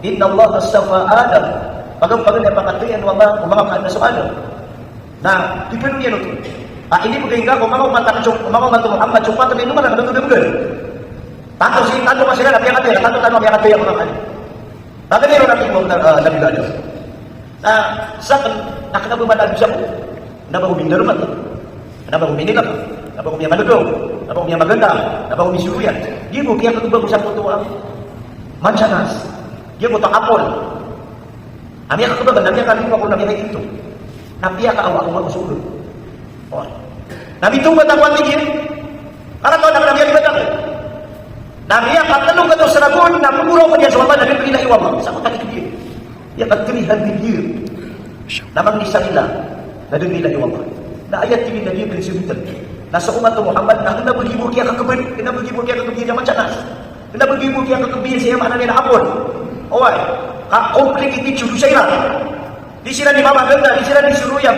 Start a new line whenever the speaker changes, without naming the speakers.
Inna Allah astafa Adam. Pagang-pagang na pakatuyan mga kaan na so Adam. Na, pipinuh yan ito. Ini pagkainga kung mga umanta Muhammad, sumpa tabi naman, nakadugod-dugod. Tanto masila, nabiyak-atoy, tanto nabiyak-atoy ako ng ano. Bakit meron natin mga nabigado? Sa nakakabumadado siya po, nabaguming darumat, nabaguming nilap, nabaguming manudong, nabaguming maganda, nabaguming suluyan. Di mo, kaya katubag sa puto ang mansanas. Di mo, apol. Amya katubag, namya kalim ako, namya kayo ito. Namya kaawa akong magusulod. Nabitungkat ang watigin, karena kau nak namya libat ako. Namya katalong ka daw sa lagun, napumuraw ko niya sa mama, nabi paginahiwa mo. Sa kutang ikigil. Ya pagkrihan bigir. Namang isa nila, nabi paginahiwa mo. Na ayat tingin na niya pinsibutan. Nasa umat Muhammad na nabagibo kaya kakabir naman siya nas. Nabagibo kaya kakabir siya mana nila apon. Oy, ka-complicated siya. Di sila ni Mama Ganda, di sila ni Suruyang.